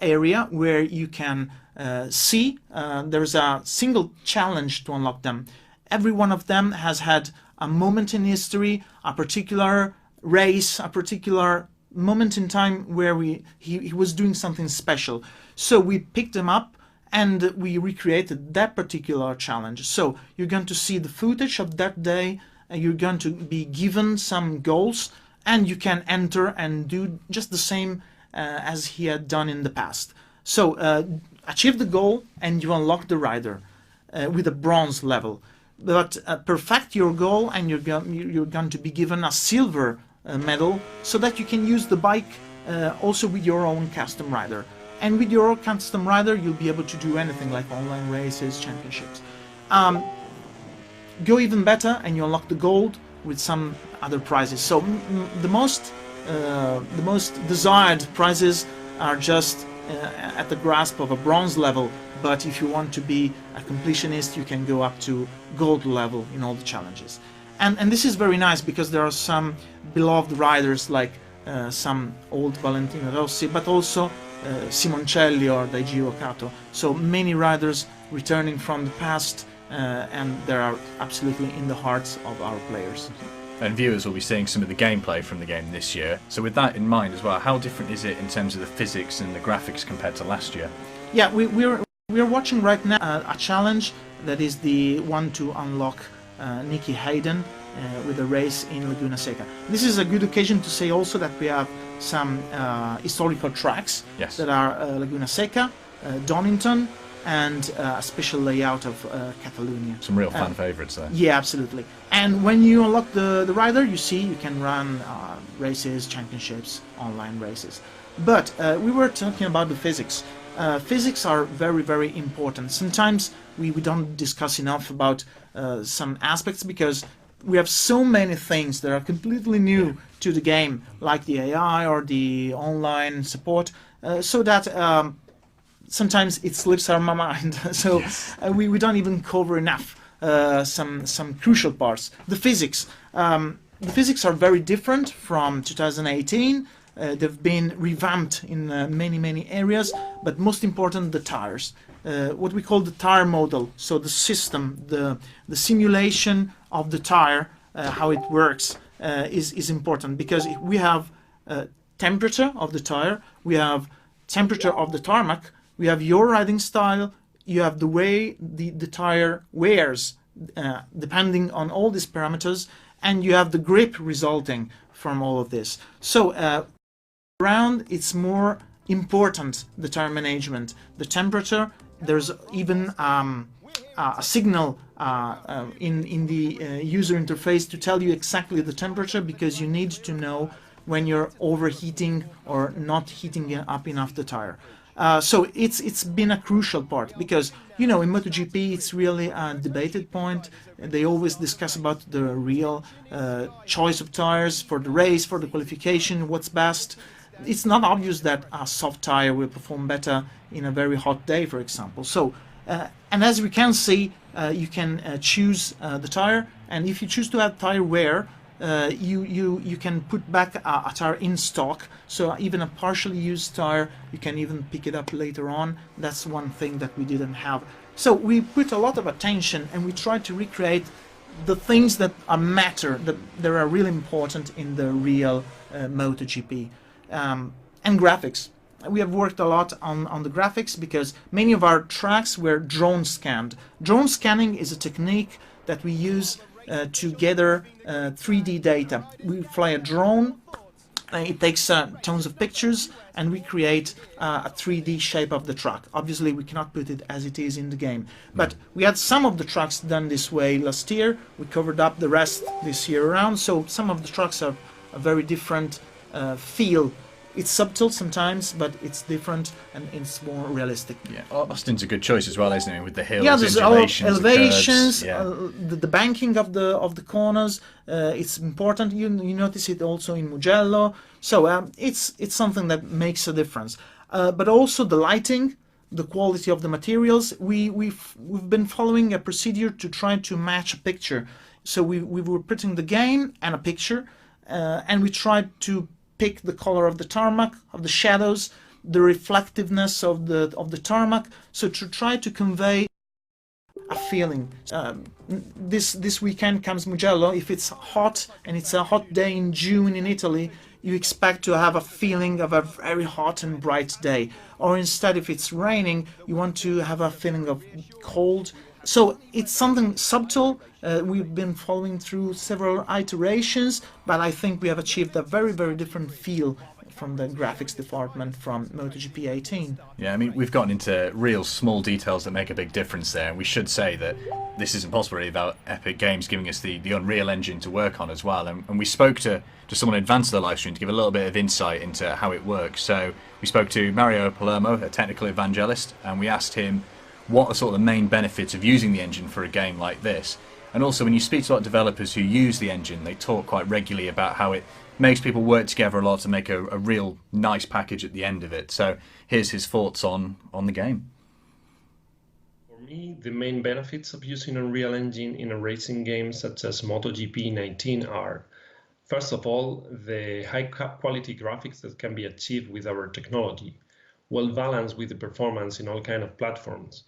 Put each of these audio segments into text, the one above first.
Area where you can see there's a single challenge to unlock them. Every one of them has had a moment in history, a particular race, a particular moment in time where he was doing something special. So we picked them up and we recreated that particular challenge. So you're going to see the footage of that day, and you're going to be given some goals, and you can enter and do just the same as he had done in the past. So achieve the goal and you unlock the rider with a bronze level. But perfect your goal and you're going to be given a silver medal, so that you can use the bike also with your own custom rider. And with your own custom rider you'll be able to do anything like online races, championships. Go even better and you unlock the gold with some other prizes. So the most desired prizes are just at the grasp of a bronze level, but if you want to be a completionist you can go up to gold level in all the challenges. And this is very nice because there are some beloved riders like some old Valentino Rossi, but also Simoncelli or Daijiro Kato. So many riders returning from the past, and they are absolutely in the hearts of our players. And viewers will be seeing some of the gameplay from the game this year. So with that in mind as well, how different is it in terms of the physics and the graphics compared to last year? Yeah, we're watching right now a challenge that is the one to unlock Nicky Hayden with a race in Laguna Seca. This is a good occasion to say also that we have some historical tracks. Yes. That are Laguna Seca, Donington, and a special layout of Catalonia. Some real fan favourites there. Yeah, absolutely. And when you unlock the rider, you see you can run races, championships, online races. But we were talking about the physics. Physics are very, very important. Sometimes we don't discuss enough about some aspects because we have so many things that are completely new to the game, like the AI or the online support, so that sometimes it slips our mind. So yes. We don't even cover enough some crucial parts. The physics are very different from 2018. They've been revamped in many areas, but most important, the tires. What we call the tire model, so the system, the simulation of the tire, how it works, is important, because we have temperature of the tire, we have temperature of the tarmac, we have your riding style, you have the way the tire wears, depending on all these parameters, and you have the grip resulting from all of this. So around it's more important, the tire management, the temperature. There's even a signal in the user interface to tell you exactly the temperature, because you need to know when you're overheating or not heating up enough the tire. So it's been a crucial part, because in MotoGP it's really a debated point. They always discuss about the real choice of tires for the race, for the qualification, what's best. It's not obvious that a soft tire will perform better in a very hot day, for example. So and as we can see, you can choose the tire, and if you choose to add tire wear, you can put back a tire in stock. So even a partially used tire, you can even pick it up later on. That's one thing that we didn't have. So we put a lot of attention and we try to recreate the things that matter, that are really important in the real MotoGP. And graphics. We have worked a lot on the graphics, because many of our tracks were drone scanned. Drone scanning is a technique that we use to gather 3D data. We fly a drone, it takes tons of pictures, and we create a 3D shape of the track. Obviously we cannot put it as it is in the game, but we had some of the tracks done this way last year. We covered up the rest this year around, so some of the tracks have a very different feel. It's subtle sometimes, but it's different and it's more realistic. Yeah, Austin's a good choice as well, isn't it? With the hills, yeah, there's elevations, the the banking of the corners. It's important. You notice it also in Mugello. So it's something that makes a difference. But also the lighting, the quality of the materials. We've been following a procedure to try to match a picture. So we were putting the game and a picture. and we tried to pick the color of the tarmac, of the shadows, the reflectiveness of the tarmac, so to try to convey a feeling. This weekend comes Mugello. If it's hot and it's a hot day in June in Italy, you expect to have a feeling of a very hot and bright day. Or instead, if it's raining, you want to have a feeling of cold. So it's something subtle. We've been following through several iterations, but I think we have achieved a very, very different feel from the graphics department from MotoGP 18. Yeah, I mean, we've gotten into real small details that make a big difference there, and we should say that this isn't possible really without Epic Games giving us the Unreal Engine to work on as well. And we spoke to someone in advance of the live stream to give a little bit of insight into how it works. So we spoke to Mario Palermo, a technical evangelist, and we asked him what are sort of the main benefits of using the engine for a game like this. And also, when you speak to a lot of developers who use the engine, they talk quite regularly about how it makes people work together a lot to make a real nice package at the end of it. So here's his thoughts on the game. For me, the main benefits of using Unreal Engine in a racing game such as MotoGP 19 are, first of all, the high quality graphics that can be achieved with our technology, well balanced with the performance in all kinds of platforms,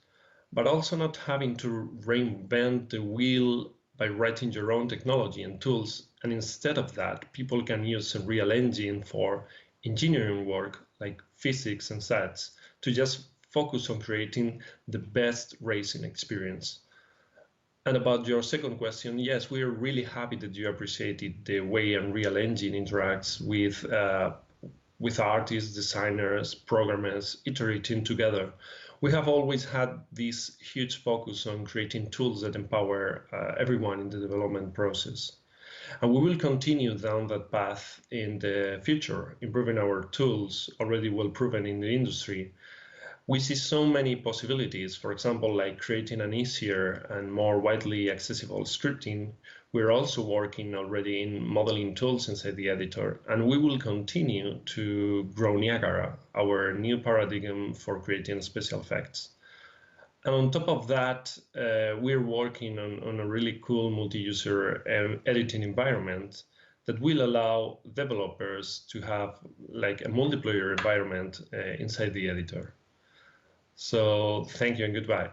but also not having to reinvent the wheel by writing your own technology and tools, and instead of that, people can use Unreal Engine for engineering work like physics and sets to just focus on creating the best racing experience. And about your second question, yes, we are really happy that you appreciated the way Unreal Engine interacts with artists, designers, programmers, iterating together. We have always had this huge focus on creating tools that empower everyone in the development process. And we will continue down that path in the future, improving our tools already well proven in the industry. We see so many possibilities, for example, like creating an easier and more widely accessible scripting. We're also working already in modeling tools inside the editor, and we will continue to grow Niagara, our new paradigm for creating special effects. And on top of that, we're working on a really cool multi-user editing environment that will allow developers to have like a multiplayer environment inside the editor. So thank you and goodbye.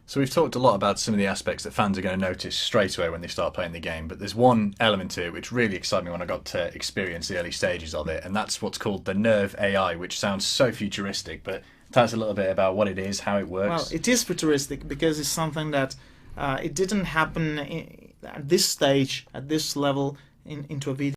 So we've talked a lot about some of the aspects that fans are going to notice straight away when they start playing the game, but there's one element to it which really excited me when I got to experience the early stages of it, and that's what's called the Nerve AI, which sounds so futuristic, but tell us a little bit about what it is, how it works. Well, it is futuristic because it's something that it didn't happen at this stage, at this level, into a video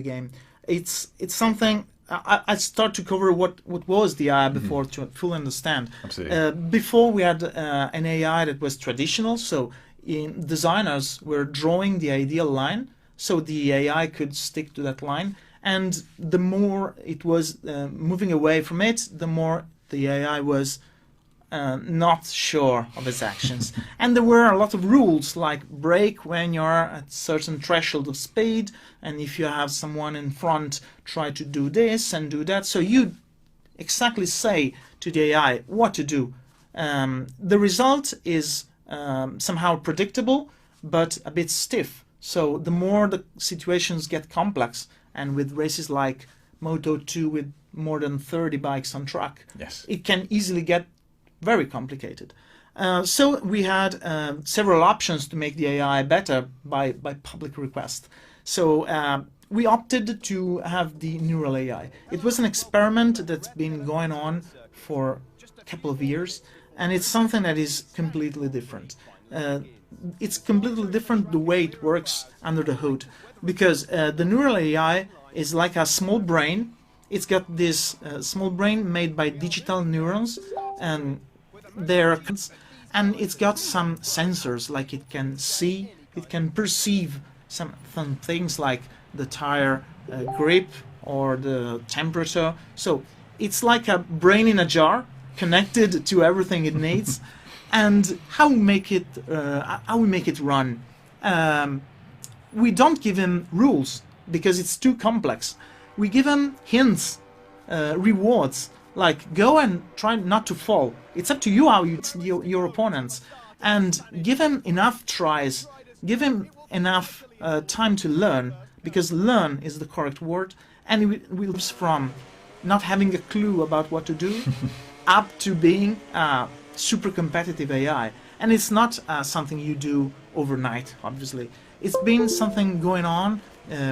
game. It's something I start to cover what was the AI before to fully understand. Absolutely. Before we had an AI that was traditional, so designers were drawing the ideal line, so the AI could stick to that line, and the more it was moving away from it, the more the AI was not sure of its actions. And there were a lot of rules, like brake when you're at a certain threshold of speed, and if you have someone in front, try to do this and do that. So you exactly say to the AI what to do. The result is somehow predictable, but a bit stiff. So the more the situations get complex, and with races like Moto2 with more than 30 bikes on track, yes, it can easily get very complicated. So we had several options to make the AI better by public request. So we opted to have the neural AI. It was an experiment that's been going on for a couple of years, and it's something that is completely different. It's completely different the way it works under the hood, because the neural AI is like a small brain. It's got this small brain made by digital neurons, and it's got some sensors, like it can see, it can perceive some things like the tire grip or the temperature. So it's like a brain in a jar connected to everything it needs. And how we make it run? We don't give him rules because it's too complex. We give him hints, rewards. Like, go and try not to fall. It's up to you how your opponents, and give him enough tries, give him enough time to learn, because learn is the correct word, and it will from not having a clue about what to do up to being a super competitive AI. And it's not something you do overnight, obviously. It's been something going on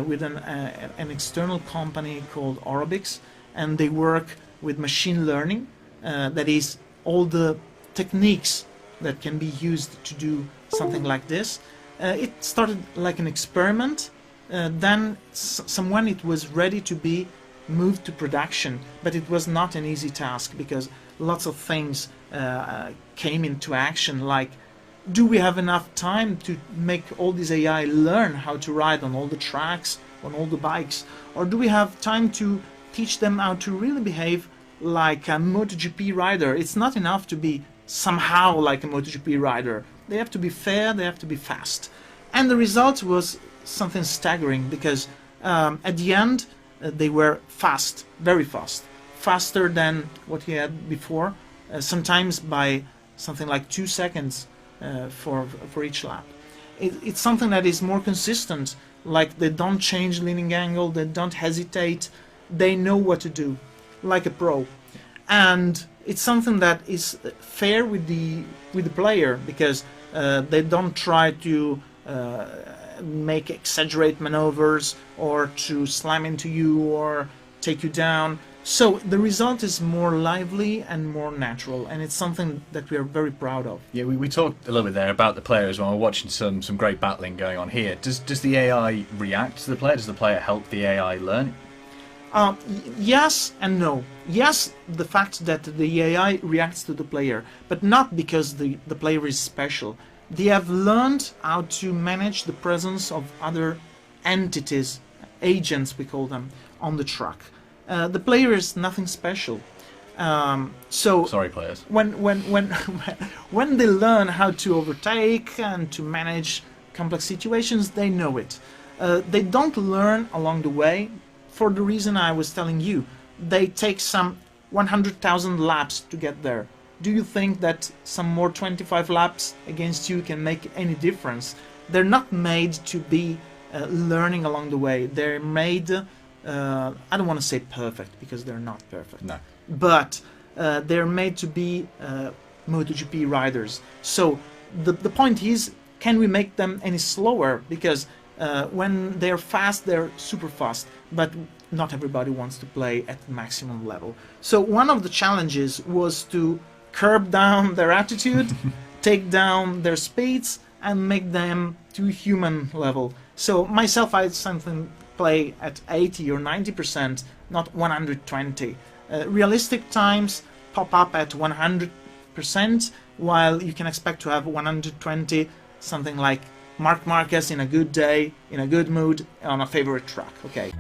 with an external company called Orobix, and they work with machine learning, that is all the techniques that can be used to do something like this. It started like an experiment, then someone it was ready to be moved to production, but it was not an easy task because lots of things came into action, like, do we have enough time to make all these AI learn how to ride on all the tracks, on all the bikes, or do we have time to teach them how to really behave like a MotoGP rider? It's not enough to be somehow like a MotoGP rider. They have to be fair, they have to be fast. And the result was something staggering, because at the end they were fast, very fast, faster than what he had before, sometimes by something like 2 seconds for each lap. It's something that is more consistent, like they don't change leaning angle, they don't hesitate, they know what to do, like a pro. And it's something that is fair with the player, because they don't try to make exaggerate maneuvers or to slam into you or take you down. So the result is more lively and more natural, and it's something that we are very proud of. Yeah, we talked a little bit there about the player as well. We're watching some great battling going on here. Does the AI react to the player? Does the player help the AI learn? Yes and no. Yes, the fact that the AI reacts to the player, but not because the player is special. They have learned how to manage the presence of other entities, agents we call them, on the track. The player is nothing special. So sorry, players. When they learn how to overtake and to manage complex situations, they know it. They don't learn along the way, for the reason I was telling you. They take some 100,000 laps to get there. Do you think that some more 25 laps against you can make any difference? They're not made to be learning along the way. They're made, I don't want to say perfect, because they're not perfect. No. But they're made to be MotoGP riders. So the point is, can we make them any slower? Because when they're fast, they're super fast, but not everybody wants to play at the maximum level. So one of the challenges was to curb down their attitude, take down their speeds, and make them to human level. So myself, I something play at 80 or 90%, not 120. Realistic times pop up at 100%, while you can expect to have 120, something like Marc Marquez in a good day, in a good mood, on a favorite track. Okay.